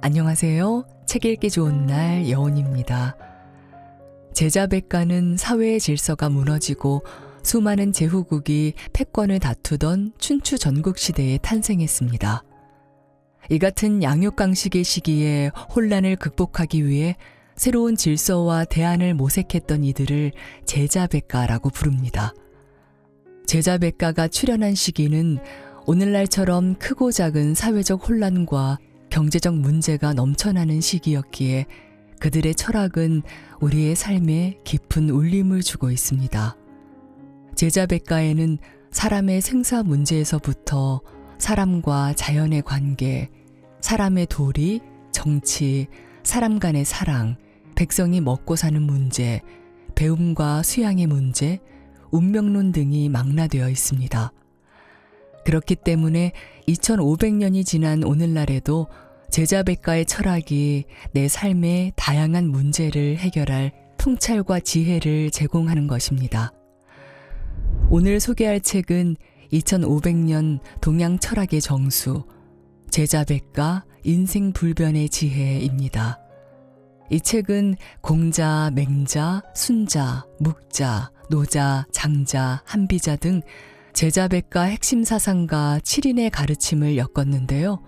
안녕하세요. 책 읽기 좋은 날 여운입니다. 제자백가는 사회의 질서가 무너지고 수많은 제후국이 패권을 다투던 춘추 전국시대에 탄생했습니다. 이 같은 양육강식의 시기에 혼란을 극복하기 위해 새로운 질서와 대안을 모색했던 이들을 제자백가라고 부릅니다. 제자백가가 출현한 시기는 오늘날처럼 크고 작은 사회적 혼란과 경제적 문제가 넘쳐나는 시기였기에 그들의 철학은 우리의 삶에 깊은 울림을 주고 있습니다. 제자백가에는 사람의 생사 문제에서부터 사람과 자연의 관계, 사람의 도리, 정치, 사람 간의 사랑, 백성이 먹고 사는 문제, 배움과 수양의 문제, 운명론 등이 망라되어 있습니다. 그렇기 때문에 2500년이 지난 오늘날에도 제자백가의 철학이 내 삶의 다양한 문제를 해결할 통찰과 지혜를 제공하는 것입니다. 오늘 소개할 책은 2500년 동양 철학의 정수, 제자백가 인생불변의 지혜입니다. 이 책은 공자, 맹자, 순자, 묵자, 노자, 장자, 한비자 등 제자백가 핵심 사상가 7인의 가르침을 엮었는데요.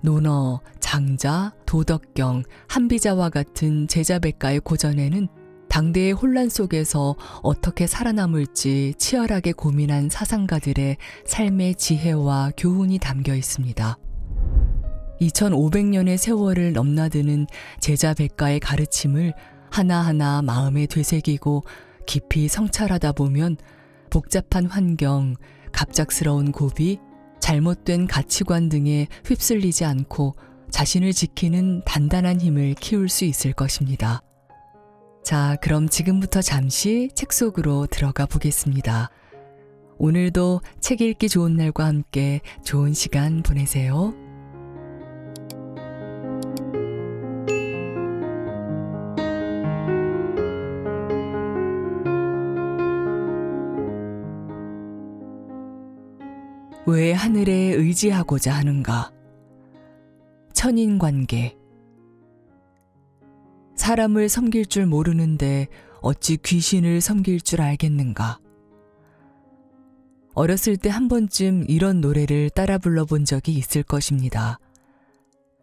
논어, 장자, 도덕경, 한비자와 같은 제자백가의 고전에는 당대의 혼란 속에서 어떻게 살아남을지 치열하게 고민한 사상가들의 삶의 지혜와 교훈이 담겨 있습니다. 2500년의 세월을 넘나드는 제자백가의 가르침을 하나하나 마음에 되새기고 깊이 성찰하다 보면 복잡한 환경, 갑작스러운 고비, 잘못된 가치관 등에 휩쓸리지 않고 자신을 지키는 단단한 힘을 키울 수 있을 것입니다. 자, 그럼 지금부터 잠시 책 속으로 들어가 보겠습니다. 오늘도 책 읽기 좋은 날과 함께 좋은 시간 보내세요. 왜 하늘에 의지하고자 하는가? 천인관계. 사람을 섬길 줄 모르는데 어찌 귀신을 섬길 줄 알겠는가? 어렸을 때 한 번쯤 이런 노래를 따라 불러본 적이 있을 것입니다.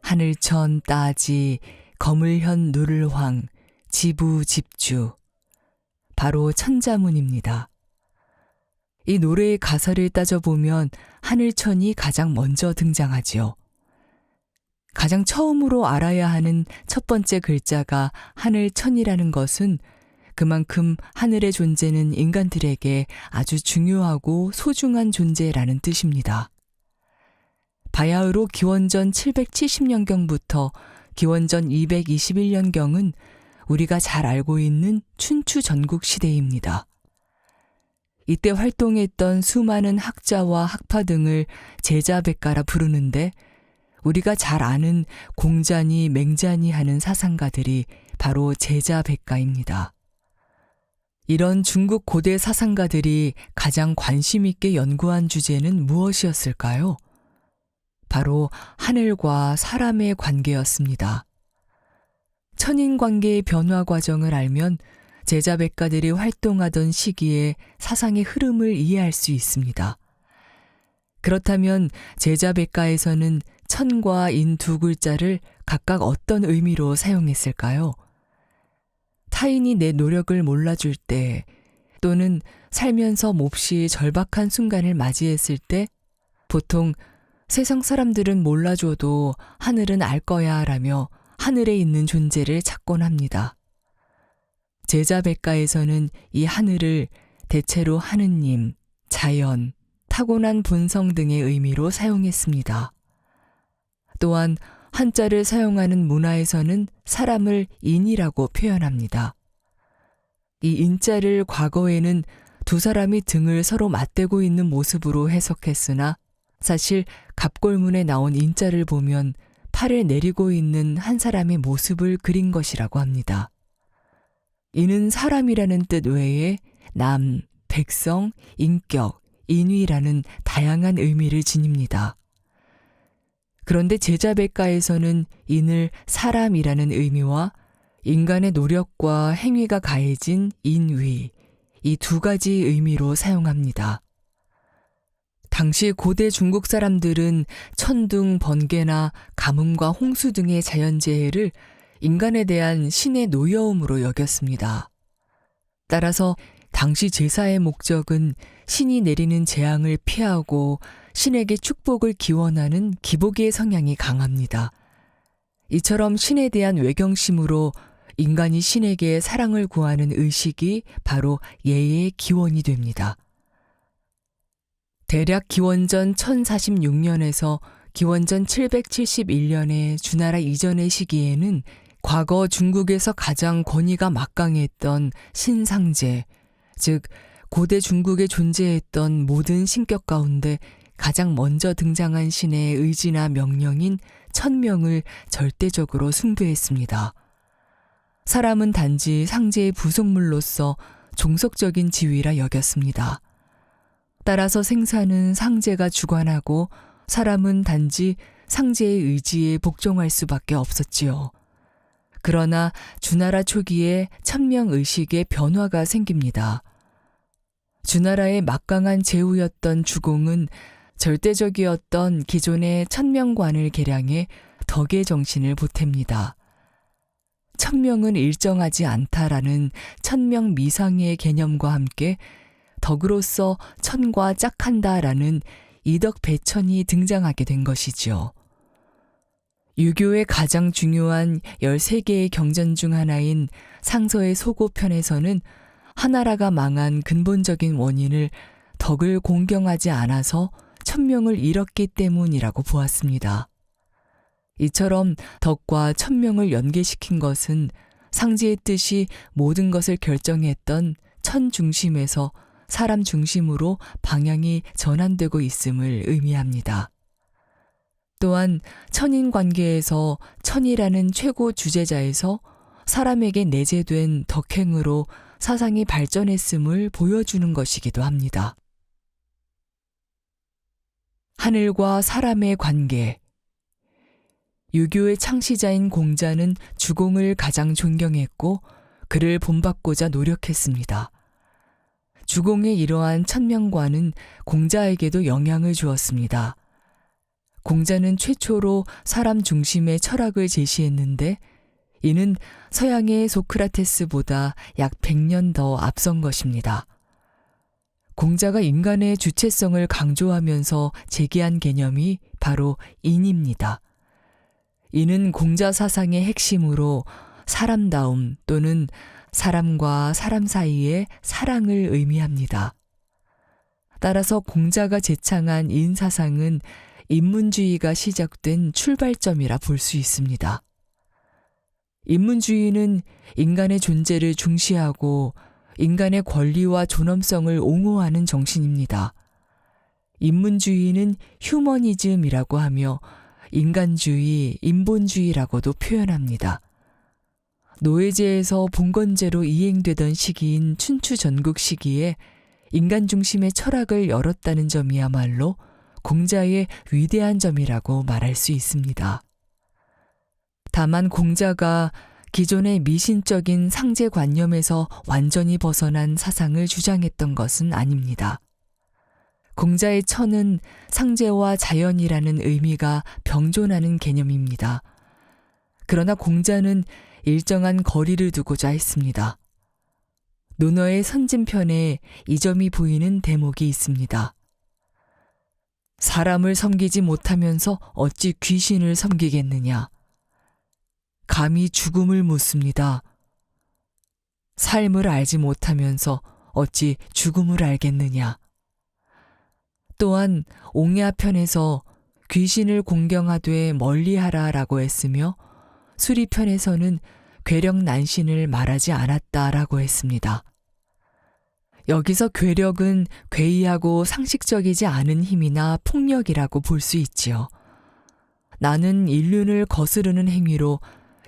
하늘천 따지, 거물현 누를황, 지부집주. 바로 천자문입니다. 이 노래의 가사를 따져보면 하늘천이 가장 먼저 등장하지요. 가장 처음으로 알아야 하는 첫 번째 글자가 하늘천이라는 것은 그만큼 하늘의 존재는 인간들에게 아주 중요하고 소중한 존재라는 뜻입니다. 바야흐로 기원전 770년경부터 기원전 221년경은 우리가 잘 알고 있는 춘추 전국 시대입니다. 이때 활동했던 수많은 학자와 학파 등을 제자백가라 부르는데 우리가 잘 아는 공자니 맹자니 하는 사상가들이 바로 제자백가입니다. 이런 중국 고대 사상가들이 가장 관심 있게 연구한 주제는 무엇이었을까요? 바로 하늘과 사람의 관계였습니다. 천인관계의 변화 과정을 알면 제자백가들이 활동하던 시기에 사상의 흐름을 이해할 수 있습니다. 그렇다면 제자백가에서는 천과 인 두 글자를 각각 어떤 의미로 사용했을까요? 타인이 내 노력을 몰라줄 때 또는 살면서 몹시 절박한 순간을 맞이했을 때 보통 세상 사람들은 몰라줘도 하늘은 알 거야 라며 하늘에 있는 존재를 찾곤 합니다. 제자백가에서는 이 하늘을 대체로 하느님, 자연, 타고난 본성 등의 의미로 사용했습니다. 또한 한자를 사용하는 문화에서는 사람을 인이라고 표현합니다. 이 인자를 과거에는 두 사람이 등을 서로 맞대고 있는 모습으로 해석했으나 사실 갑골문에 나온 인자를 보면 팔을 내리고 있는 한 사람의 모습을 그린 것이라고 합니다. 이는 사람이라는 뜻 외에 남, 백성, 인격, 인위라는 다양한 의미를 지닙니다. 그런데 제자백가에서는 인을 사람이라는 의미와 인간의 노력과 행위가 가해진 인위, 이 두 가지 의미로 사용합니다. 당시 고대 중국 사람들은 천둥, 번개나 가뭄과 홍수 등의 자연재해를 인간에 대한 신의 노여움으로 여겼습니다. 따라서 당시 제사의 목적은 신이 내리는 재앙을 피하고 신에게 축복을 기원하는 기복의 성향이 강합니다. 이처럼 신에 대한 외경심으로 인간이 신에게 사랑을 구하는 의식이 바로 예의 기원이 됩니다. 대략 기원전 1046년에서 기원전 771년의 주나라 이전의 시기에는 과거 중국에서 가장 권위가 막강했던 신상제, 즉 고대 중국에 존재했던 모든 신격 가운데 가장 먼저 등장한 신의 의지나 명령인 천명을 절대적으로 숭배했습니다. 사람은 단지 상제의 부속물로서 종속적인 지위라 여겼습니다. 따라서 생사는 상제가 주관하고 사람은 단지 상제의 의지에 복종할 수밖에 없었지요. 그러나 주나라 초기에 천명의식에 변화가 생깁니다. 주나라의 막강한 제후였던 주공은 절대적이었던 기존의 천명관을 개량해 덕의 정신을 보탭니다. 천명은 일정하지 않다라는 천명 미상의 개념과 함께 덕으로서 천과 짝한다라는 이덕 배천이 등장하게 된 것이지요. 유교의 가장 중요한 13개의 경전 중 하나인 상서의 소고편에서는 하나라가 망한 근본적인 원인을 덕을 공경하지 않아서 천명을 잃었기 때문이라고 보았습니다. 이처럼 덕과 천명을 연계시킨 것은 상제의 뜻이 모든 것을 결정했던 천 중심에서 사람 중심으로 방향이 전환되고 있음을 의미합니다. 또한 천인 관계에서 천이라는 최고 주재자에서 사람에게 내재된 덕행으로 사상이 발전했음을 보여주는 것이기도 합니다. 하늘과 사람의 관계. 유교의 창시자인 공자는 주공을 가장 존경했고 그를 본받고자 노력했습니다. 주공의 이러한 천명관은 공자에게도 영향을 주었습니다. 공자는 최초로 사람 중심의 철학을 제시했는데 이는 서양의 소크라테스보다 약 100년 더 앞선 것입니다. 공자가 인간의 주체성을 강조하면서 제기한 개념이 바로 인입니다. 이는 공자 사상의 핵심으로 사람다움 또는 사람과 사람 사이의 사랑을 의미합니다. 따라서 공자가 제창한 인사상은 인문주의가 시작된 출발점이라 볼 수 있습니다. 인문주의는 인간의 존재를 중시하고 인간의 권리와 존엄성을 옹호하는 정신입니다. 인문주의는 휴머니즘이라고 하며 인간주의, 인본주의라고도 표현합니다. 노예제에서 봉건제로 이행되던 시기인 춘추 전국 시기에 인간 중심의 철학을 열었다는 점이야말로 공자의 위대한 점이라고 말할 수 있습니다. 다만 공자가 기존의 미신적인 상제관념에서 완전히 벗어난 사상을 주장했던 것은 아닙니다. 공자의 천은 상제와 자연이라는 의미가 병존하는 개념입니다. 그러나 공자는 일정한 거리를 두고자 했습니다. 논어의 선진편에 이 점이 보이는 대목이 있습니다. 사람을 섬기지 못하면서 어찌 귀신을 섬기겠느냐. 감히 죽음을 묻습니다. 삶을 알지 못하면서 어찌 죽음을 알겠느냐. 또한 옹야편에서 귀신을 공경하되 멀리하라라고 했으며 수리편에서는 괴력난신을 말하지 않았다라고 했습니다. 여기서 괴력은 괴이하고 상식적이지 않은 힘이나 폭력이라고 볼 수 있지요. 나는 인륜을 거스르는 행위로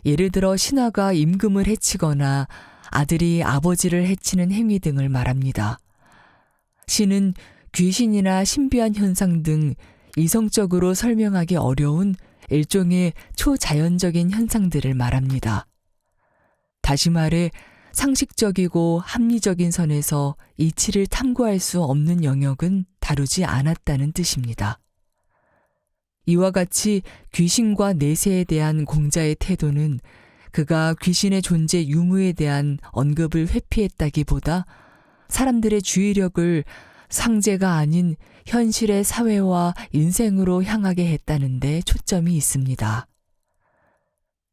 예를 들어 신하가 임금을 해치거나 아들이 아버지를 해치는 행위 등을 말합니다. 신은 귀신이나 신비한 현상 등 이성적으로 설명하기 어려운 일종의 초자연적인 현상들을 말합니다. 다시 말해 상식적이고 합리적인 선에서 이치를 탐구할 수 없는 영역은 다루지 않았다는 뜻입니다. 이와 같이 귀신과 내세에 대한 공자의 태도는 그가 귀신의 존재 유무에 대한 언급을 회피했다기보다 사람들의 주의력을 상제가 아닌 현실의 사회와 인생으로 향하게 했다는 데 초점이 있습니다.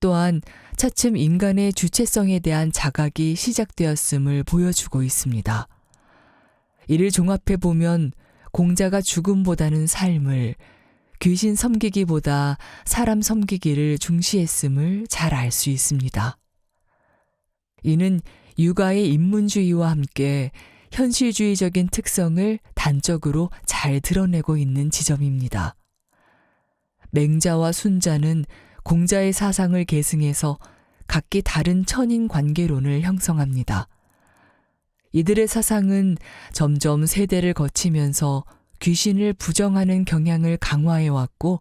또한 차츰 인간의 주체성에 대한 자각이 시작되었음을 보여주고 있습니다. 이를 종합해 보면 공자가 죽음보다는 삶을, 귀신 섬기기보다 사람 섬기기를 중시했음을 잘 알 수 있습니다. 이는 육아의 인문주의와 함께 현실주의적인 특성을 단적으로 잘 드러내고 있는 지점입니다. 맹자와 순자는 공자의 사상을 계승해서 각기 다른 천인 관계론을 형성합니다. 이들의 사상은 점점 세대를 거치면서 귀신을 부정하는 경향을 강화해왔고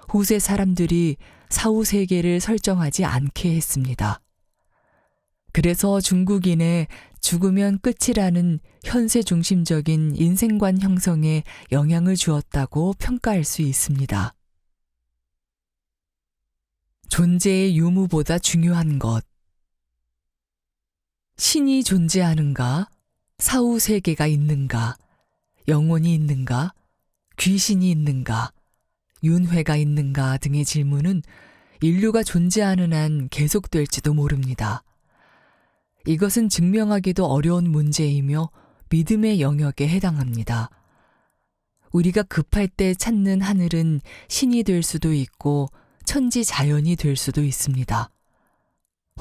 후세 사람들이 사후세계를 설정하지 않게 했습니다. 그래서 중국인의 죽으면 끝이라는 현세 중심적인 인생관 형성에 영향을 주었다고 평가할 수 있습니다. 존재의 유무보다 중요한 것. 신이 존재하는가? 사후세계가 있는가? 영혼이 있는가? 귀신이 있는가? 윤회가 있는가 등의 질문은 인류가 존재하는 한 계속될지도 모릅니다. 이것은 증명하기도 어려운 문제이며 믿음의 영역에 해당합니다. 우리가 급할 때 찾는 하늘은 신이 될 수도 있고 천지자연이 될 수도 있습니다.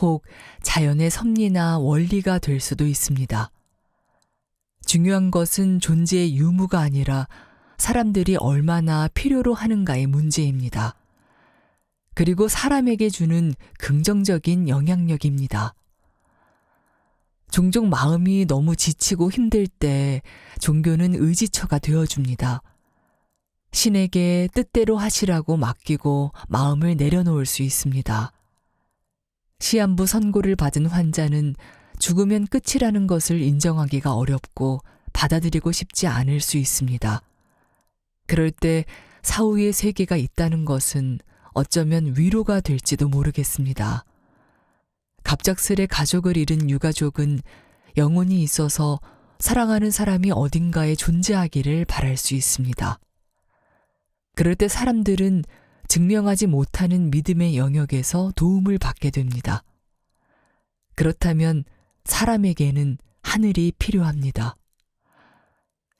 혹 자연의 섭리나 원리가 될 수도 있습니다. 중요한 것은 존재의 유무가 아니라 사람들이 얼마나 필요로 하는가의 문제입니다. 그리고 사람에게 주는 긍정적인 영향력입니다. 종종 마음이 너무 지치고 힘들 때 종교는 의지처가 되어줍니다. 신에게 뜻대로 하시라고 맡기고 마음을 내려놓을 수 있습니다. 시한부 선고를 받은 환자는 죽으면 끝이라는 것을 인정하기가 어렵고 받아들이고 싶지 않을 수 있습니다. 그럴 때 사후의 세계가 있다는 것은 어쩌면 위로가 될지도 모르겠습니다. 갑작스레 가족을 잃은 유가족은 영혼이 있어서 사랑하는 사람이 어딘가에 존재하기를 바랄 수 있습니다. 그럴 때 사람들은 증명하지 못하는 믿음의 영역에서 도움을 받게 됩니다. 그렇다면 사람에게는 하늘이 필요합니다.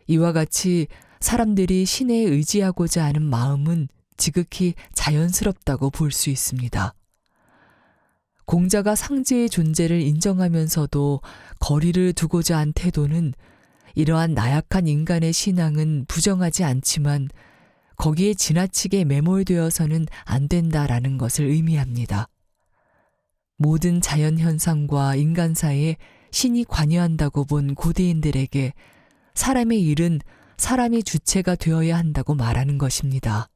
이와 같이 사람들이 신에 의지하고자 하는 마음은 지극히 자연스럽다고 볼 수 있습니다. 공자가 상제의 존재를 인정하면서도 거리를 두고자 한 태도는 이러한 나약한 인간의 신앙은 부정하지 않지만 거기에 지나치게 매몰되어서는 안 된다라는 것을 의미합니다. 모든 자연현상과 인간사에 신이 관여한다고 본 고대인들에게 사람의 일은 사람이 주체가 되어야 한다고 말하는 것입니다.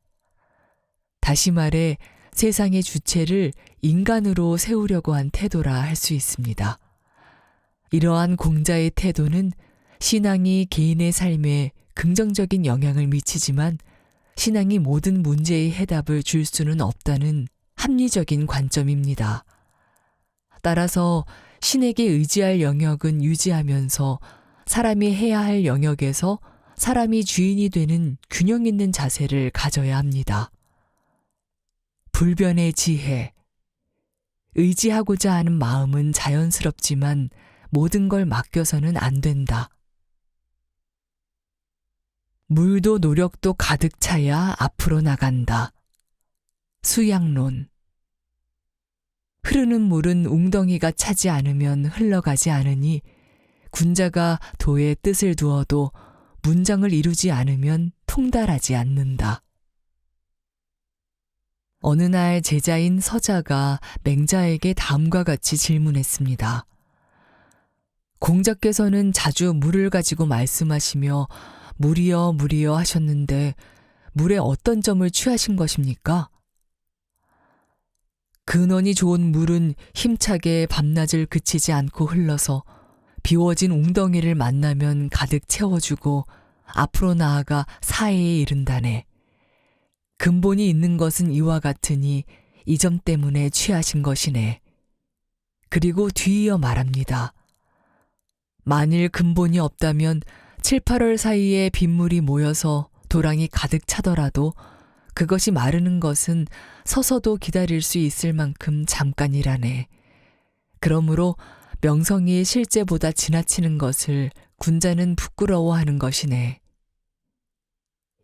다시 말해 세상의 주체를 인간으로 세우려고 한 태도라 할 수 있습니다. 이러한 공자의 태도는 신앙이 개인의 삶에 긍정적인 영향을 미치지만 신앙이 모든 문제의 해답을 줄 수는 없다는 합리적인 관점입니다. 따라서 신에게 의지할 영역은 유지하면서 사람이 해야 할 영역에서 사람이 주인이 되는 균형 있는 자세를 가져야 합니다. 불변의 지혜. 의지하고자 하는 마음은 자연스럽지만 모든 걸 맡겨서는 안 된다. 물도 노력도 가득 차야 앞으로 나간다. 수양론. 흐르는 물은 웅덩이가 차지 않으면 흘러가지 않으니 군자가 도에 뜻을 두어도 문장을 이루지 않으면 통달하지 않는다. 어느 날 제자인 서자가 맹자에게 다음과 같이 질문했습니다. 공자께서는 자주 물을 가지고 말씀하시며 물이여 물이여 하셨는데 물의 어떤 점을 취하신 것입니까? 근원이 좋은 물은 힘차게 밤낮을 그치지 않고 흘러서 비워진 웅덩이를 만나면 가득 채워주고 앞으로 나아가 사해에 이른다네. 근본이 있는 것은 이와 같으니 이 점 때문에 취하신 것이네. 그리고 뒤이어 말합니다. 만일 근본이 없다면 7, 8월 사이에 빗물이 모여서 도랑이 가득 차더라도 그것이 마르는 것은 서서도 기다릴 수 있을 만큼 잠깐이라네. 그러므로 명성이 실제보다 지나치는 것을 군자는 부끄러워하는 것이네.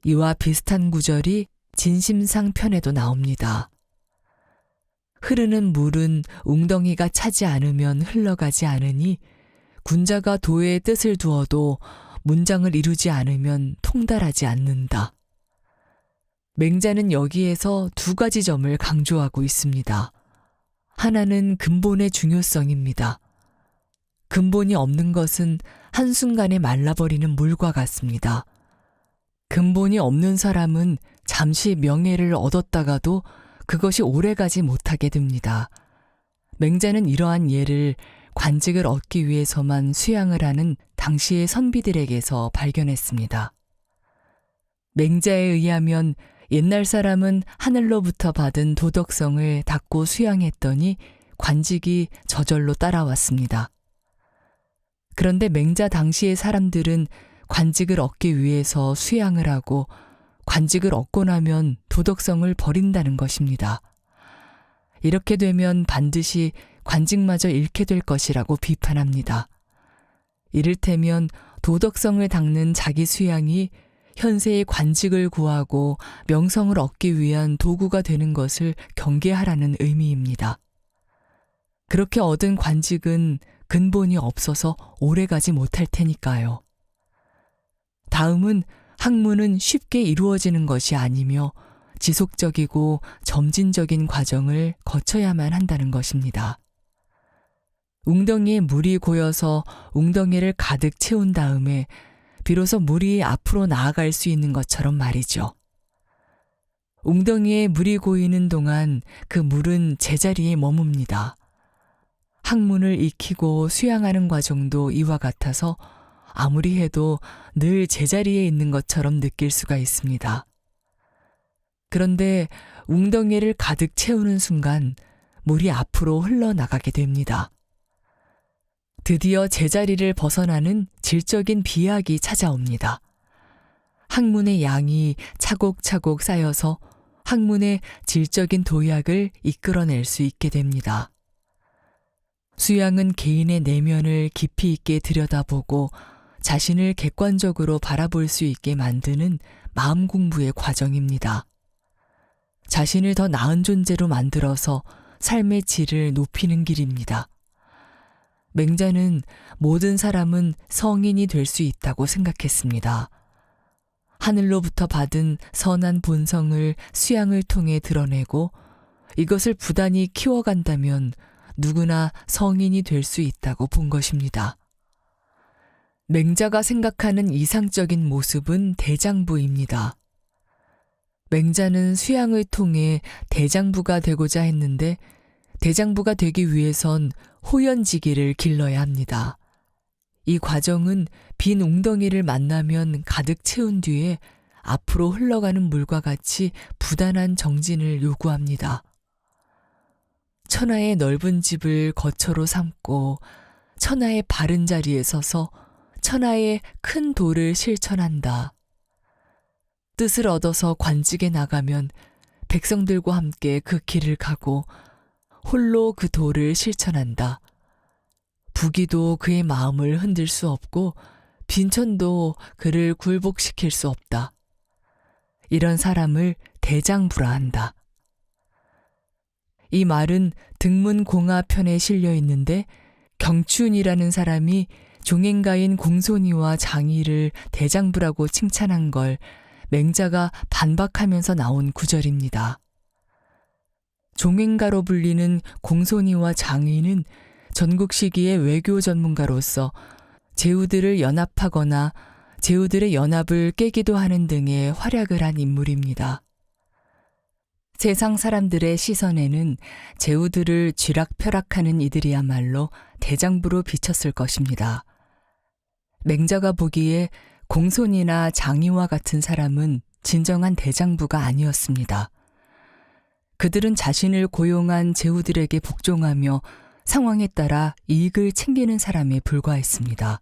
이와 비슷한 구절이 진심상 편에도 나옵니다. 흐르는 물은 웅덩이가 차지 않으면 흘러가지 않으니 군자가 도의 뜻을 두어도 문장을 이루지 않으면 통달하지 않는다. 맹자는 여기에서 두 가지 점을 강조하고 있습니다. 하나는 근본의 중요성입니다. 근본이 없는 것은 한순간에 말라버리는 물과 같습니다. 근본이 없는 사람은 잠시 명예를 얻었다가도 그것이 오래가지 못하게 됩니다. 맹자는 이러한 예를 관직을 얻기 위해서만 수양을 하는 당시의 선비들에게서 발견했습니다. 맹자에 의하면 옛날 사람은 하늘로부터 받은 도덕성을 닦고 수양했더니 관직이 저절로 따라왔습니다. 그런데 맹자 당시의 사람들은 관직을 얻기 위해서 수양을 하고 관직을 얻고 나면 도덕성을 버린다는 것입니다. 이렇게 되면 반드시 관직마저 잃게 될 것이라고 비판합니다. 이를테면 도덕성을 닦는 자기 수양이 현세의 관직을 구하고 명성을 얻기 위한 도구가 되는 것을 경계하라는 의미입니다. 그렇게 얻은 관직은 근본이 없어서 오래가지 못할 테니까요. 다음은 학문은 쉽게 이루어지는 것이 아니며 지속적이고 점진적인 과정을 거쳐야만 한다는 것입니다. 웅덩이에 물이 고여서 웅덩이를 가득 채운 다음에 비로소 물이 앞으로 나아갈 수 있는 것처럼 말이죠. 웅덩이에 물이 고이는 동안 그 물은 제자리에 머뭅니다. 학문을 익히고 수양하는 과정도 이와 같아서 아무리 해도 늘 제자리에 있는 것처럼 느낄 수가 있습니다. 그런데 웅덩이를 가득 채우는 순간 물이 앞으로 흘러나가게 됩니다. 드디어 제자리를 벗어나는 질적인 비약이 찾아옵니다. 학문의 양이 차곡차곡 쌓여서 학문의 질적인 도약을 이끌어낼 수 있게 됩니다. 수양은 개인의 내면을 깊이 있게 들여다보고 자신을 객관적으로 바라볼 수 있게 만드는 마음 공부의 과정입니다. 자신을 더 나은 존재로 만들어서 삶의 질을 높이는 길입니다. 맹자는 모든 사람은 성인이 될 수 있다고 생각했습니다. 하늘로부터 받은 선한 본성을 수양을 통해 드러내고 이것을 부단히 키워간다면 누구나 성인이 될 수 있다고 본 것입니다. 맹자가 생각하는 이상적인 모습은 대장부입니다. 맹자는 수양을 통해 대장부가 되고자 했는데 대장부가 되기 위해선 호연지기를 길러야 합니다. 이 과정은 빈 웅덩이를 만나면 가득 채운 뒤에 앞으로 흘러가는 물과 같이 부단한 정진을 요구합니다. 천하의 넓은 집을 거처로 삼고 천하의 바른 자리에 서서 천하의 큰 도를 실천한다. 뜻을 얻어서 관직에 나가면 백성들과 함께 그 길을 가고 홀로 그 도를 실천한다. 부귀도 그의 마음을 흔들 수 없고 빈천도 그를 굴복시킬 수 없다. 이런 사람을 대장부라 한다. 이 말은 등문공화편에 실려 있는데 경춘이라는 사람이 종행가인 공손이와 장의를 대장부라고 칭찬한 걸 맹자가 반박하면서 나온 구절입니다. 종행가로 불리는 공손이와 장의는 전국 시기의 외교 전문가로서 제후들을 연합하거나 제후들의 연합을 깨기도 하는 등의 활약을 한 인물입니다. 세상 사람들의 시선에는 제후들을 쥐락펴락하는 이들이야말로 대장부로 비쳤을 것입니다. 맹자가 보기에 공손이나 장의와 같은 사람은 진정한 대장부가 아니었습니다. 그들은 자신을 고용한 제후들에게 복종하며 상황에 따라 이익을 챙기는 사람에 불과했습니다.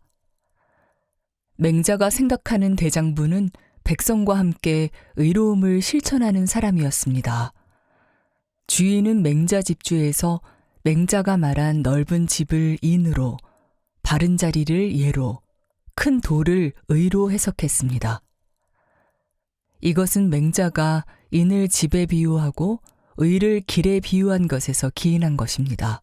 맹자가 생각하는 대장부는 백성과 함께 의로움을 실천하는 사람이었습니다. 주인은 맹자 집주에서 맹자가 말한 넓은 집을 인으로, 바른 자리를 예로, 큰 돌을 의로 해석했습니다. 이것은 맹자가 인을 집에 비유하고 의를 길에 비유한 것에서 기인한 것입니다.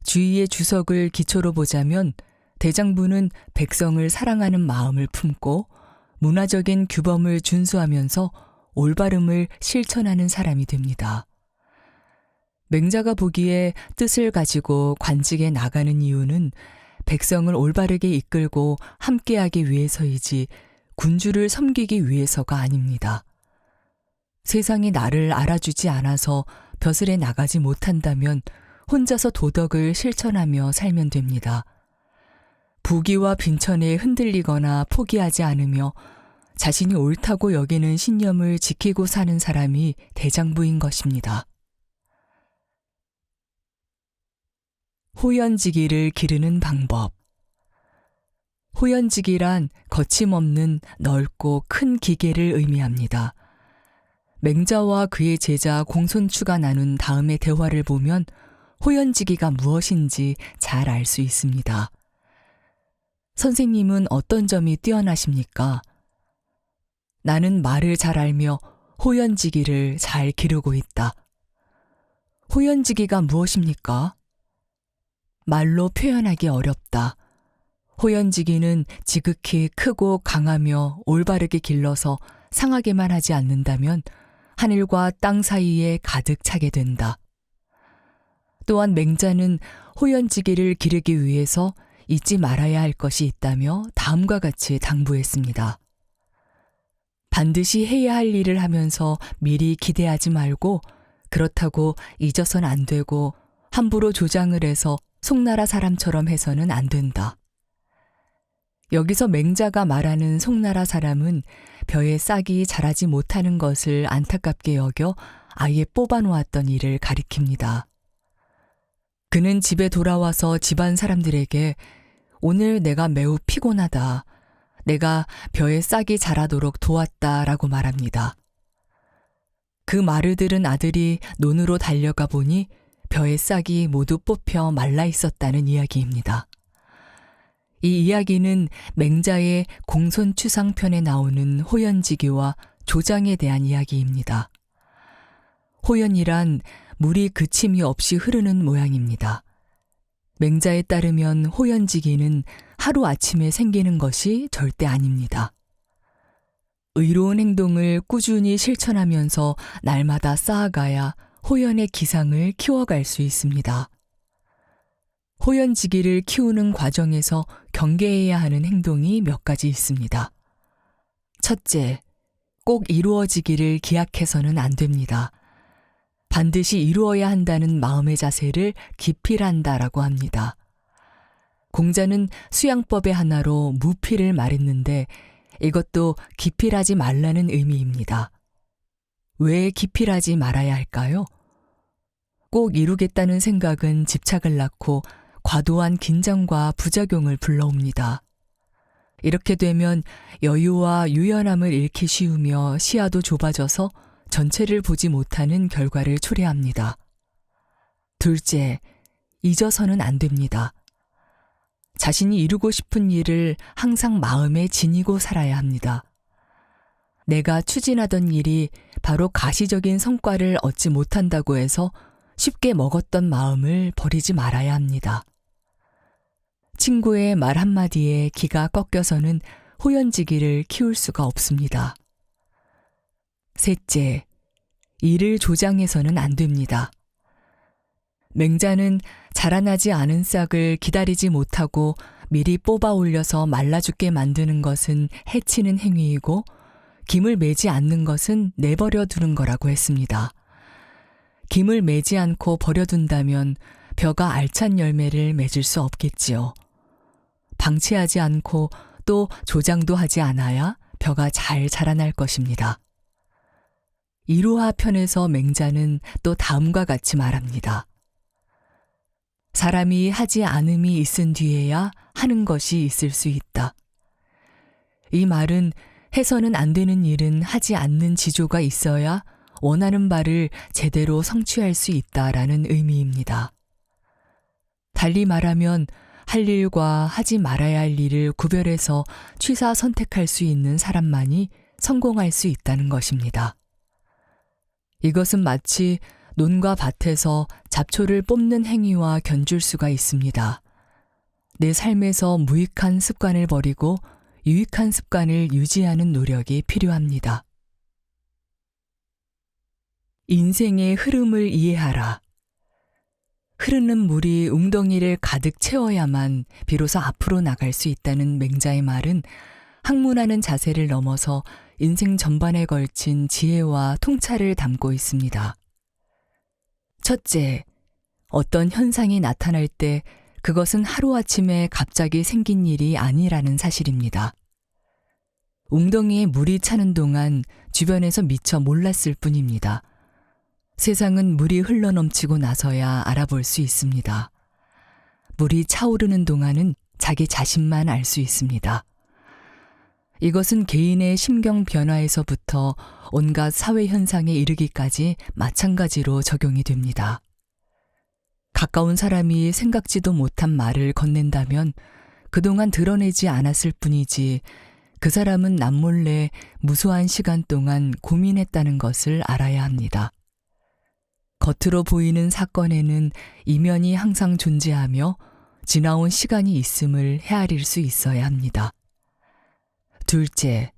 주의의 주석을 기초로 보자면 대장부는 백성을 사랑하는 마음을 품고 문화적인 규범을 준수하면서 올바름을 실천하는 사람이 됩니다. 맹자가 보기에 뜻을 가지고 관직에 나가는 이유는 백성을 올바르게 이끌고 함께하기 위해서이지 군주를 섬기기 위해서가 아닙니다. 세상이 나를 알아주지 않아서 벼슬에 나가지 못한다면 혼자서 도덕을 실천하며 살면 됩니다. 부귀와 빈천에 흔들리거나 포기하지 않으며 자신이 옳다고 여기는 신념을 지키고 사는 사람이 대장부인 것입니다. 호연지기를 기르는 방법. 호연지기란 거침없는 넓고 큰 기계를 의미합니다. 맹자와 그의 제자 공손추가 나눈 다음의 대화를 보면 호연지기가 무엇인지 잘 알 수 있습니다. 선생님은 어떤 점이 뛰어나십니까? 나는 말을 잘 알며 호연지기를 잘 기르고 있다. 호연지기가 무엇입니까? 말로 표현하기 어렵다. 호연지기는 지극히 크고 강하며 올바르게 길러서 상하게만 하지 않는다면 하늘과 땅 사이에 가득 차게 된다. 또한 맹자는 호연지기를 기르기 위해서 잊지 말아야 할 것이 있다며 다음과 같이 당부했습니다. 반드시 해야 할 일을 하면서 미리 기대하지 말고 그렇다고 잊어선 안 되고 함부로 조장을 해서 송나라 사람처럼 해서는 안 된다. 여기서 맹자가 말하는 송나라 사람은 벼에 싹이 자라지 못하는 것을 안타깝게 여겨 아예 뽑아놓았던 일을 가리킵니다. 그는 집에 돌아와서 집안 사람들에게 오늘 내가 매우 피곤하다. 내가 벼에 싹이 자라도록 도왔다라고 말합니다. 그 말을 들은 아들이 논으로 달려가 보니 벼의 싹이 모두 뽑혀 말라 있었다는 이야기입니다. 이 이야기는 맹자의 공손추상편에 나오는 호연지기와 조장에 대한 이야기입니다. 호연이란 물이 그침이 없이 흐르는 모양입니다. 맹자에 따르면 호연지기는 하루아침에 생기는 것이 절대 아닙니다. 의로운 행동을 꾸준히 실천하면서 날마다 쌓아가야 호연의 기상을 키워갈 수 있습니다. 호연지기를 키우는 과정에서 경계해야 하는 행동이 몇 가지 있습니다. 첫째, 꼭 이루어지기를 기약해서는 안 됩니다. 반드시 이루어야 한다는 마음의 자세를 기필한다라고 합니다. 공자는 수양법의 하나로 무필을 말했는데 이것도 기필하지 말라는 의미입니다. 왜 기필하지 말아야 할까요? 꼭 이루겠다는 생각은 집착을 낳고 과도한 긴장과 부작용을 불러옵니다. 이렇게 되면 여유와 유연함을 잃기 쉬우며 시야도 좁아져서 전체를 보지 못하는 결과를 초래합니다. 둘째, 잊어서는 안 됩니다. 자신이 이루고 싶은 일을 항상 마음에 지니고 살아야 합니다. 내가 추진하던 일이 바로 가시적인 성과를 얻지 못한다고 해서 쉽게 먹었던 마음을 버리지 말아야 합니다. 친구의 말 한마디에 기가 꺾여서는 호연지기를 키울 수가 없습니다. 셋째, 일을 조장해서는 안 됩니다. 맹자는 자라나지 않은 싹을 기다리지 못하고 미리 뽑아 올려서 말라 죽게 만드는 것은 해치는 행위이고 김을 매지 않는 것은 내버려 두는 거라고 했습니다. 김을 매지 않고 버려둔다면 벼가 알찬 열매를 맺을 수 없겠지요. 방치하지 않고 또 조장도 하지 않아야 벼가 잘 자라날 것입니다. 이루하 편에서 맹자는 또 다음과 같이 말합니다. 사람이 하지 않음이 있은 뒤에야 하는 것이 있을 수 있다. 이 말은 해서는 안 되는 일은 하지 않는 지조가 있어야 원하는 바를 제대로 성취할 수 있다라는 의미입니다. 달리 말하면 할 일과 하지 말아야 할 일을 구별해서 취사 선택할 수 있는 사람만이 성공할 수 있다는 것입니다. 이것은 마치 논과 밭에서 잡초를 뽑는 행위와 견줄 수가 있습니다. 내 삶에서 무익한 습관을 버리고 유익한 습관을 유지하는 노력이 필요합니다. 인생의 흐름을 이해하라. 흐르는 물이 웅덩이를 가득 채워야만 비로소 앞으로 나갈 수 있다는 맹자의 말은 학문하는 자세를 넘어서 인생 전반에 걸친 지혜와 통찰을 담고 있습니다. 첫째, 어떤 현상이 나타날 때 그것은 하루아침에 갑자기 생긴 일이 아니라는 사실입니다. 웅덩이에 물이 차는 동안 주변에서 미처 몰랐을 뿐입니다. 세상은 물이 흘러넘치고 나서야 알아볼 수 있습니다. 물이 차오르는 동안은 자기 자신만 알 수 있습니다. 이것은 개인의 심경 변화에서부터 온갖 사회 현상에 이르기까지 마찬가지로 적용이 됩니다. 가까운 사람이 생각지도 못한 말을 건넨다면 그동안 드러내지 않았을 뿐이지 그 사람은 남몰래 무수한 시간 동안 고민했다는 것을 알아야 합니다. 겉으로 보이는 사건에는 이면이 항상 존재하며 지나온 시간이 있음을 헤아릴 수 있어야 합니다. 둘째,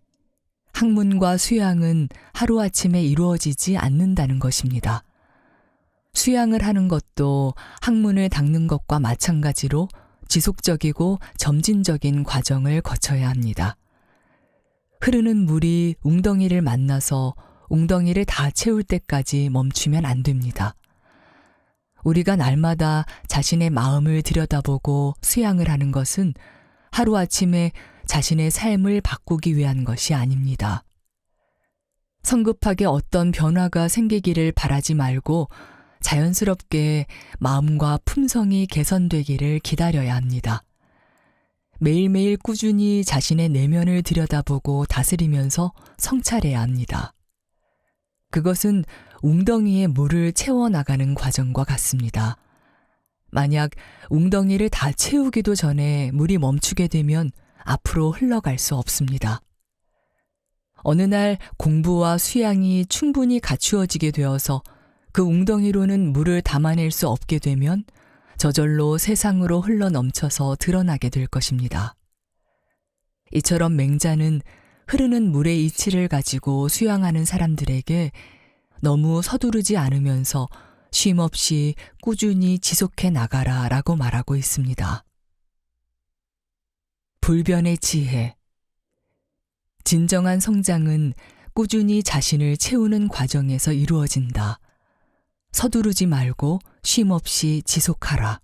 학문과 수양은 하루아침에 이루어지지 않는다는 것입니다. 수양을 하는 것도 학문을 닦는 것과 마찬가지로 지속적이고 점진적인 과정을 거쳐야 합니다. 흐르는 물이 웅덩이를 만나서 웅덩이를 다 채울 때까지 멈추면 안 됩니다. 우리가 날마다 자신의 마음을 들여다보고 수양을 하는 것은 하루아침에 자신의 삶을 바꾸기 위한 것이 아닙니다. 성급하게 어떤 변화가 생기기를 바라지 말고 자연스럽게 마음과 품성이 개선되기를 기다려야 합니다. 매일매일 꾸준히 자신의 내면을 들여다보고 다스리면서 성찰해야 합니다. 그것은 웅덩이에 물을 채워나가는 과정과 같습니다. 만약 웅덩이를 다 채우기도 전에 물이 멈추게 되면 앞으로 흘러갈 수 없습니다. 어느 날 공부와 수양이 충분히 갖추어지게 되어서 그 웅덩이로는 물을 담아낼 수 없게 되면 저절로 세상으로 흘러넘쳐서 드러나게 될 것입니다. 이처럼 맹자는 흐르는 물의 이치를 가지고 수양하는 사람들에게 너무 서두르지 않으면서 쉼없이 꾸준히 지속해 나가라 라고 말하고 있습니다. 불변의 지혜. 진정한 성장은 꾸준히 자신을 채우는 과정에서 이루어진다. 서두르지 말고 쉼없이 지속하라.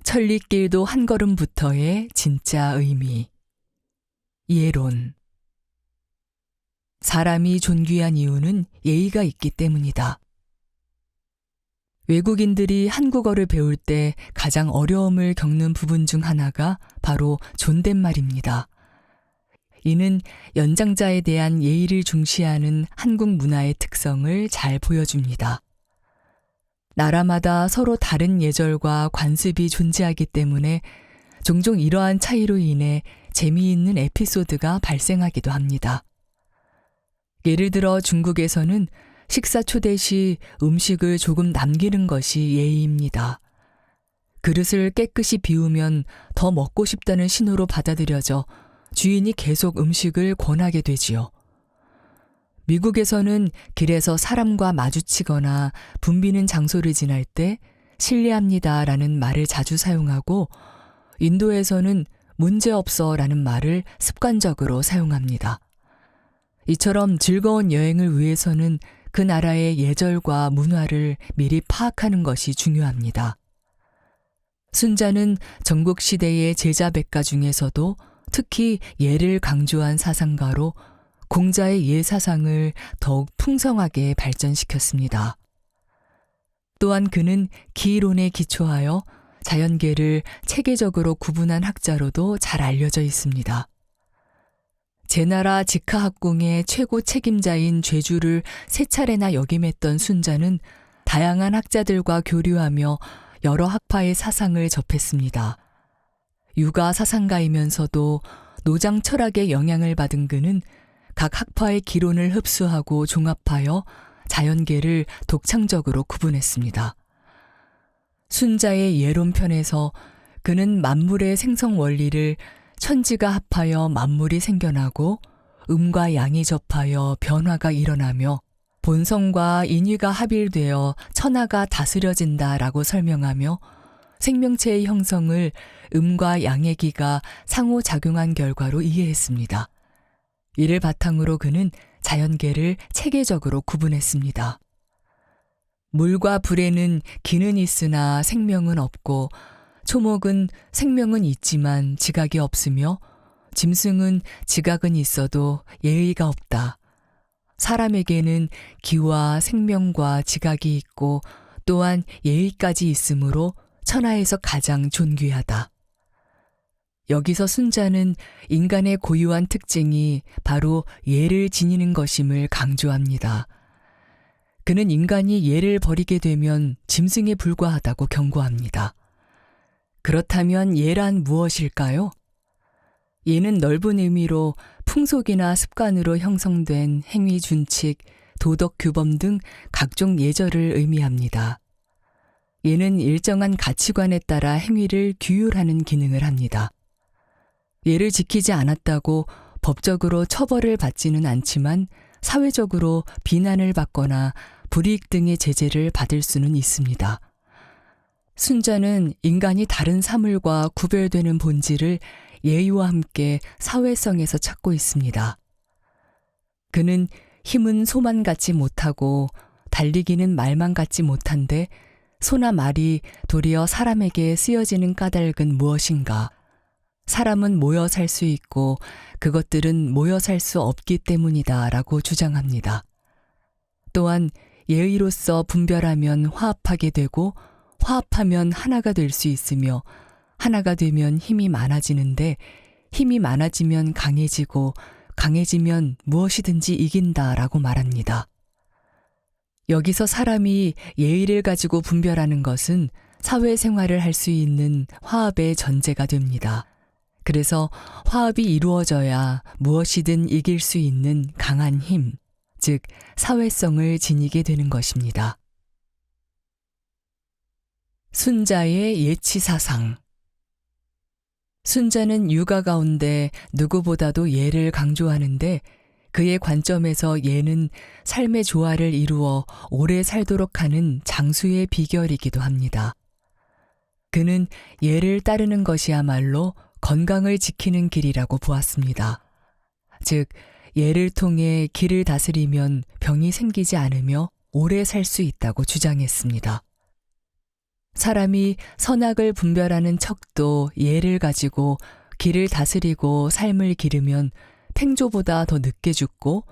천리길도 한 걸음부터의 진짜 의미. 예론. 사람이 존귀한 이유는 예의가 있기 때문이다. 외국인들이 한국어를 배울 때 가장 어려움을 겪는 부분 중 하나가 바로 존댓말입니다. 이는 연장자에 대한 예의를 중시하는 한국 문화의 특성을 잘 보여줍니다. 나라마다 서로 다른 예절과 관습이 존재하기 때문에 종종 이러한 차이로 인해 재미있는 에피소드가 발생하기도 합니다. 예를 들어 중국에서는 식사 초대 시 음식을 조금 남기는 것이 예의입니다. 그릇을 깨끗이 비우면 더 먹고 싶다는 신호로 받아들여져 주인이 계속 음식을 권하게 되지요. 미국에서는 길에서 사람과 마주치거나 붐비는 장소를 지날 때 신뢰합니다라는 말을 자주 사용하고 인도에서는 문제없어라는 말을 습관적으로 사용합니다. 이처럼 즐거운 여행을 위해서는 그 나라의 예절과 문화를 미리 파악하는 것이 중요합니다. 순자는 전국시대의 제자백가 중에서도 특히 예를 강조한 사상가로 공자의 예사상을 더욱 풍성하게 발전시켰습니다. 또한 그는 기이론에 기초하여 자연계를 체계적으로 구분한 학자로도 잘 알려져 있습니다. 제나라 직하학궁의 최고 책임자인 죄주를 세 차례나 역임했던 순자는 다양한 학자들과 교류하며 여러 학파의 사상을 접했습니다. 유가 사상가이면서도 노장 철학의 영향을 받은 그는 각 학파의 기론을 흡수하고 종합하여 자연계를 독창적으로 구분했습니다. 순자의 예론편에서 그는 만물의 생성 원리를 천지가 합하여 만물이 생겨나고 음과 양이 접하여 변화가 일어나며 본성과 인위가 합일되어 천하가 다스려진다라고 설명하며 생명체의 형성을 음과 양의 기가 상호작용한 결과로 이해했습니다. 이를 바탕으로 그는 자연계를 체계적으로 구분했습니다. 물과 불에는 기는 있으나 생명은 없고 초목은 생명은 있지만 지각이 없으며 짐승은 지각은 있어도 예의가 없다. 사람에게는 기와 생명과 지각이 있고 또한 예의까지 있으므로 천하에서 가장 존귀하다. 여기서 순자는 인간의 고유한 특징이 바로 예를 지니는 것임을 강조합니다. 그는 인간이 예를 버리게 되면 짐승에 불과하다고 경고합니다. 그렇다면 예란 무엇일까요? 예는 넓은 의미로 풍속이나 습관으로 형성된 행위 준칙, 도덕 규범 등 각종 예절을 의미합니다. 예는 일정한 가치관에 따라 행위를 규율하는 기능을 합니다. 예를 지키지 않았다고 법적으로 처벌을 받지는 않지만 사회적으로 비난을 받거나 불이익 등의 제재를 받을 수는 있습니다. 순자는 인간이 다른 사물과 구별되는 본질을 예의와 함께 사회성에서 찾고 있습니다. 그는 힘은 소만 갖지 못하고 달리기는 말만 갖지 못한데 소나 말이 도리어 사람에게 쓰여지는 까닭은 무엇인가? 사람은 모여 살 수 있고 그것들은 모여 살 수 없기 때문이다 라고 주장합니다. 또한 예의로서 분별하면 화합하게 되고 화합하면 하나가 될 수 있으며 하나가 되면 힘이 많아지는데 힘이 많아지면 강해지고 강해지면 무엇이든지 이긴다 라고 말합니다. 여기서 사람이 예의를 가지고 분별하는 것은 사회생활을 할 수 있는 화합의 전제가 됩니다. 그래서 화합이 이루어져야 무엇이든 이길 수 있는 강한 힘, 즉 사회성을 지니게 되는 것입니다. 순자의 예치사상. 순자는 육아 가운데 누구보다도 예를 강조하는데 그의 관점에서 예는 삶의 조화를 이루어 오래 살도록 하는 장수의 비결이기도 합니다. 그는 예를 따르는 것이야말로 건강을 지키는 길이라고 보았습니다. 즉, 예를 통해 기를 다스리면 병이 생기지 않으며 오래 살 수 있다고 주장했습니다. 사람이 선악을 분별하는 척도 예를 가지고 기를 다스리고 삶을 기르면 팽조보다 더 늦게 죽고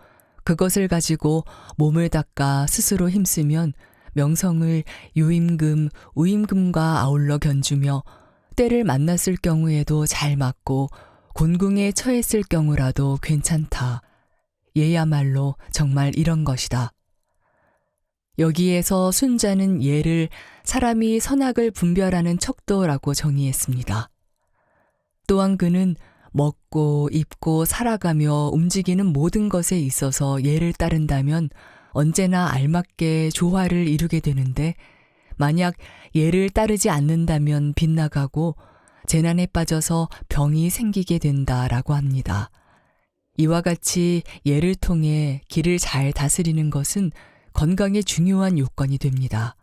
그것을 가지고 몸을 닦아 스스로 힘쓰면 명성을 유임금, 우임금과 아울러 견주며 때를 만났을 경우에도 잘 맞고 곤궁에 처했을 경우라도 괜찮다. 예야말로 정말 이런 것이다. 여기에서 순자는 예를 사람이 선악을 분별하는 척도라고 정의했습니다. 또한 그는 먹고 입고 살아가며 움직이는 모든 것에 있어서 예를 따른다면 언제나 알맞게 조화를 이루게 되는데 만약 예를 따르지 않는다면 빗나가고 재난에 빠져서 병이 생기게 된다라고 합니다. 이와 같이 예를 통해 기를 잘 다스리는 것은 건강에 중요한 요건이 됩니다.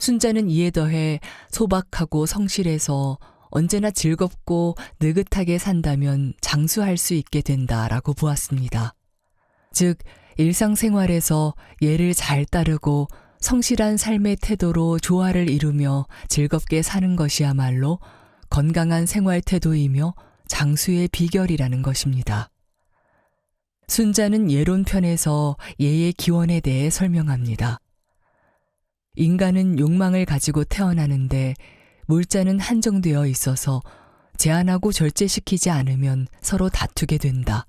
순자는 이에 더해 소박하고 성실해서 언제나 즐겁고 느긋하게 산다면 장수할 수 있게 된다라고 보았습니다. 즉, 일상생활에서 예를 잘 따르고 성실한 삶의 태도로 조화를 이루며 즐겁게 사는 것이야말로 건강한 생활 태도이며 장수의 비결이라는 것입니다. 순자는 예론편에서 예의 기원에 대해 설명합니다. 인간은 욕망을 가지고 태어나는데 물자는 한정되어 있어서 제한하고 절제시키지 않으면 서로 다투게 된다.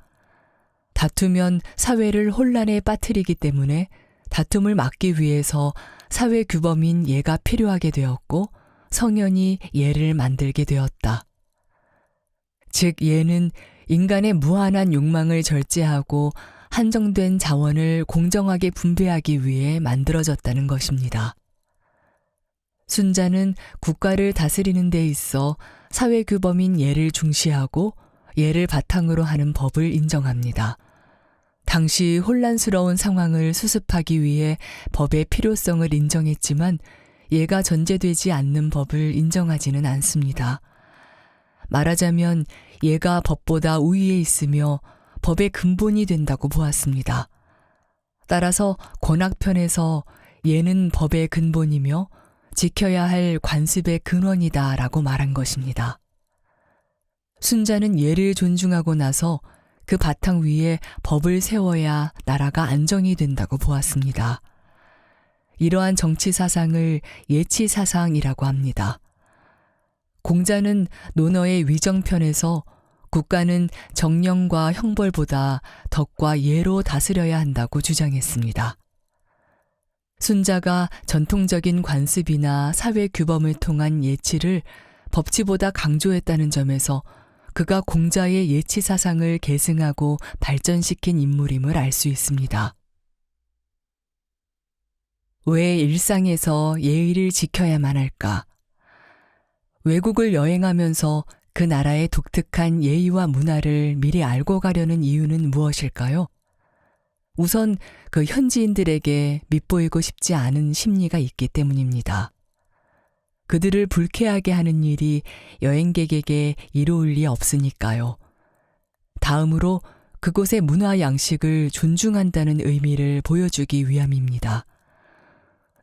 다투면 사회를 혼란에 빠뜨리기 때문에 다툼을 막기 위해서 사회 규범인 예가 필요하게 되었고 성현이 예를 만들게 되었다. 즉 예는 인간의 무한한 욕망을 절제하고 한정된 자원을 공정하게 분배하기 위해 만들어졌다는 것입니다. 순자는 국가를 다스리는 데 있어 사회 규범인 예를 중시하고 예를 바탕으로 하는 법을 인정합니다. 당시 혼란스러운 상황을 수습하기 위해 법의 필요성을 인정했지만 예가 전제되지 않는 법을 인정하지는 않습니다. 말하자면 예가 법보다 우위에 있으며 법의 근본이 된다고 보았습니다. 따라서 권학편에서 예는 법의 근본이며 지켜야 할 관습의 근원이다라고 말한 것입니다. 순자는 예를 존중하고 나서 그 바탕 위에 법을 세워야 나라가 안정이 된다고 보았습니다. 이러한 정치 사상을 예치 사상이라고 합니다. 공자는 논어의 위정편에서 국가는 정령과 형벌보다 덕과 예로 다스려야 한다고 주장했습니다. 순자가 전통적인 관습이나 사회 규범을 통한 예치를 법치보다 강조했다는 점에서 그가 공자의 예치 사상을 계승하고 발전시킨 인물임을 알 수 있습니다. 왜 일상에서 예의를 지켜야만 할까? 외국을 여행하면서 그 나라의 독특한 예의와 문화를 미리 알고 가려는 이유는 무엇일까요? 우선 그 현지인들에게 밉보이고 싶지 않은 심리가 있기 때문입니다. 그들을 불쾌하게 하는 일이 여행객에게 이로울 리 없으니까요. 다음으로 그곳의 문화 양식을 존중한다는 의미를 보여주기 위함입니다.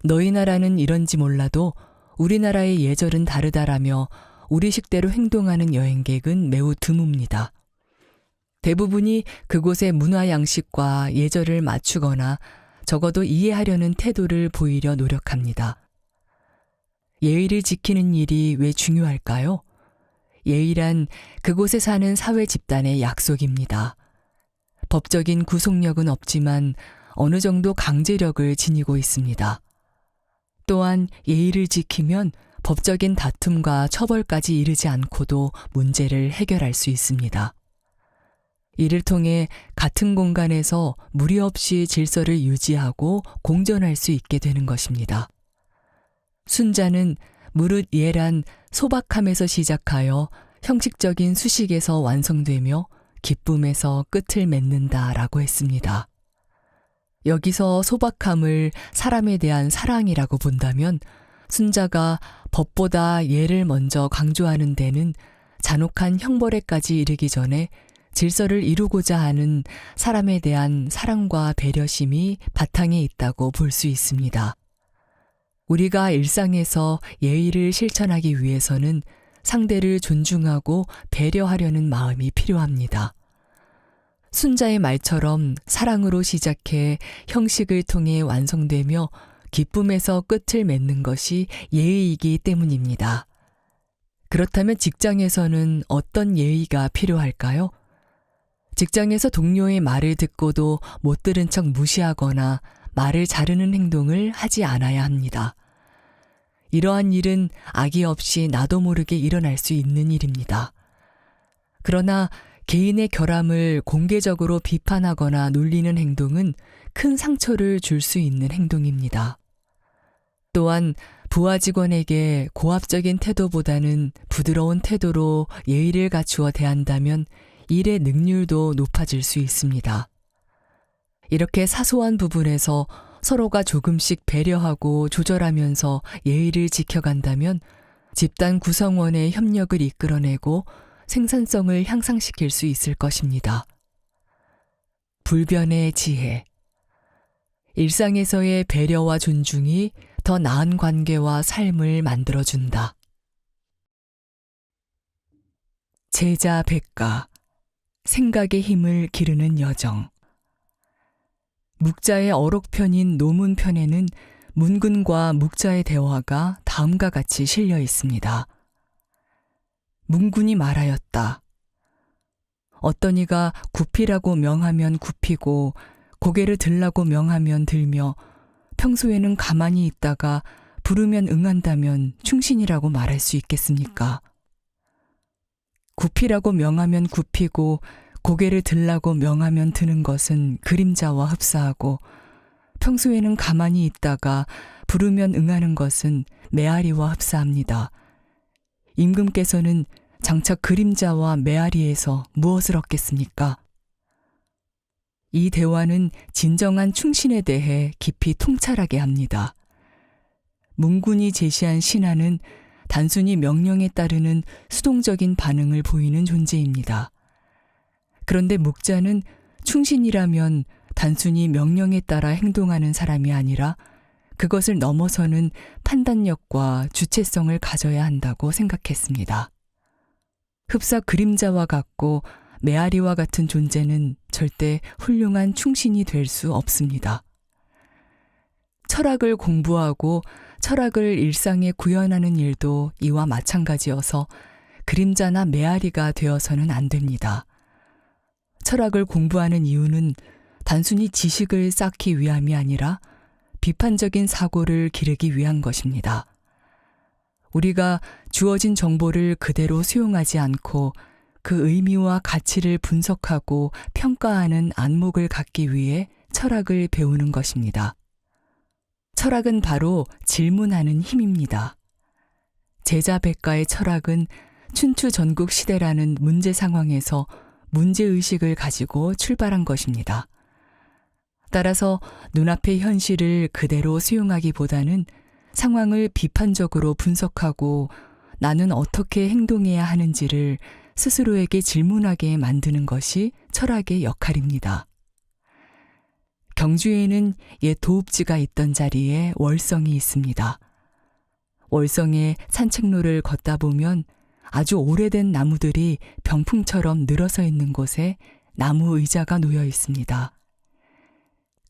너희 나라는 이런지 몰라도 우리나라의 예절은 다르다라며 우리식대로 행동하는 여행객은 매우 드뭅니다. 대부분이 그곳의 문화 양식과 예절을 맞추거나 적어도 이해하려는 태도를 보이려 노력합니다. 예의를 지키는 일이 왜 중요할까요? 예의란 그곳에 사는 사회 집단의 약속입니다. 법적인 구속력은 없지만 어느 정도 강제력을 지니고 있습니다. 또한 예의를 지키면 법적인 다툼과 처벌까지 이르지 않고도 문제를 해결할 수 있습니다. 이를 통해 같은 공간에서 무리 없이 질서를 유지하고 공존할 수 있게 되는 것입니다. 순자는 무릇 예란 소박함에서 시작하여 형식적인 수식에서 완성되며 기쁨에서 끝을 맺는다라고 했습니다. 여기서 소박함을 사람에 대한 사랑이라고 본다면 순자가 법보다 예를 먼저 강조하는 데는 잔혹한 형벌에까지 이르기 전에 질서를 이루고자 하는 사람에 대한 사랑과 배려심이 바탕에 있다고 볼 수 있습니다. 우리가 일상에서 예의를 실천하기 위해서는 상대를 존중하고 배려하려는 마음이 필요합니다. 순자의 말처럼 사랑으로 시작해 형식을 통해 완성되며 기쁨에서 끝을 맺는 것이 예의이기 때문입니다. 그렇다면 직장에서는 어떤 예의가 필요할까요? 직장에서 동료의 말을 듣고도 못 들은 척 무시하거나 말을 자르는 행동을 하지 않아야 합니다. 이러한 일은 악의 없이 나도 모르게 일어날 수 있는 일입니다. 그러나 개인의 결함을 공개적으로 비판하거나 놀리는 행동은 큰 상처를 줄 수 있는 행동입니다. 또한 부하 직원에게 고압적인 태도보다는 부드러운 태도로 예의를 갖추어 대한다면 일의 능률도 높아질 수 있습니다. 이렇게 사소한 부분에서 서로가 조금씩 배려하고 조절하면서 예의를 지켜간다면 집단 구성원의 협력을 이끌어내고 생산성을 향상시킬 수 있을 것입니다. 불변의 지혜. 일상에서의 배려와 존중이 더 나은 관계와 삶을 만들어준다. 제자 백가. 생각의 힘을 기르는 여정. 묵자의 어록편인 노문편에는 문군과 묵자의 대화가 다음과 같이 실려 있습니다. 문군이 말하였다. 어떤 이가 굽히라고 명하면 굽히고 고개를 들라고 명하면 들며 평소에는 가만히 있다가 부르면 응한다면 충신이라고 말할 수 있겠습니까? 굽히라고 명하면 굽히고 고개를 들라고 명하면 드는 것은 그림자와 흡사하고 평소에는 가만히 있다가 부르면 응하는 것은 메아리와 흡사합니다. 임금께서는 장차 그림자와 메아리에서 무엇을 얻겠습니까? 이 대화는 진정한 충신에 대해 깊이 통찰하게 합니다. 문군이 제시한 신하는 단순히 명령에 따르는 수동적인 반응을 보이는 존재입니다. 그런데 묵자는 충신이라면 단순히 명령에 따라 행동하는 사람이 아니라 그것을 넘어서는 판단력과 주체성을 가져야 한다고 생각했습니다. 흡사 그림자와 같고 메아리와 같은 존재는 절대 훌륭한 충신이 될 수 없습니다. 철학을 공부하고 철학을 일상에 구현하는 일도 이와 마찬가지여서 그림자나 메아리가 되어서는 안 됩니다. 철학을 공부하는 이유는 단순히 지식을 쌓기 위함이 아니라 비판적인 사고를 기르기 위한 것입니다. 우리가 주어진 정보를 그대로 수용하지 않고 그 의미와 가치를 분석하고 평가하는 안목을 갖기 위해 철학을 배우는 것입니다. 철학은 바로 질문하는 힘입니다. 제자백가의 철학은 춘추 전국 시대라는 문제 상황에서 문제의식을 가지고 출발한 것입니다. 따라서 눈앞의 현실을 그대로 수용하기보다는 상황을 비판적으로 분석하고 나는 어떻게 행동해야 하는지를 스스로에게 질문하게 만드는 것이 철학의 역할입니다. 경주에는 옛 도읍지가 있던 자리에 월성이 있습니다. 월성의 산책로를 걷다 보면 아주 오래된 나무들이 병풍처럼 늘어서 있는 곳에 나무 의자가 놓여 있습니다.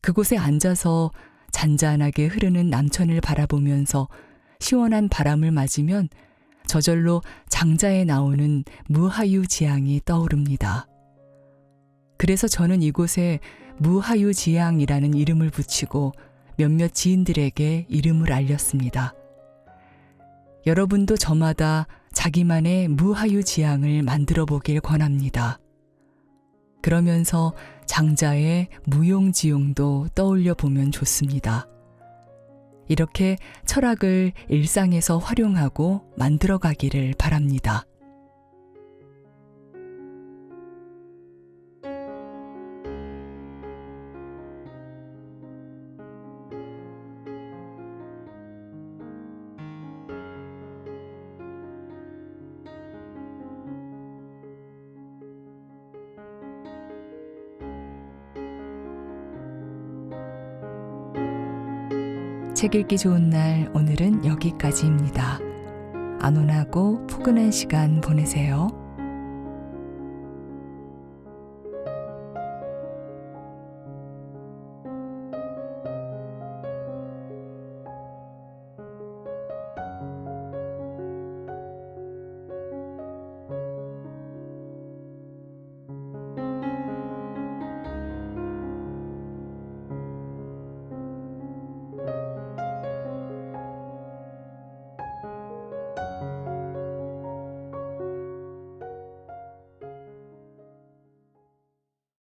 그곳에 앉아서 잔잔하게 흐르는 남천을 바라보면서 시원한 바람을 맞으면 저절로 장자에 나오는 무하유지향이 떠오릅니다. 그래서 저는 이곳에 무하유지향이라는 이름을 붙이고 몇몇 지인들에게 이름을 알렸습니다. 여러분도 저마다 자기만의 무하유지향을 만들어 보길 권합니다. 그러면서 장자의 무용지용도 떠올려 보면 좋습니다. 이렇게 철학을 일상에서 활용하고 만들어 가기를 바랍니다. 책 읽기 좋은 날, 오늘은 여기까지입니다. 안온하고 포근한 시간 보내세요.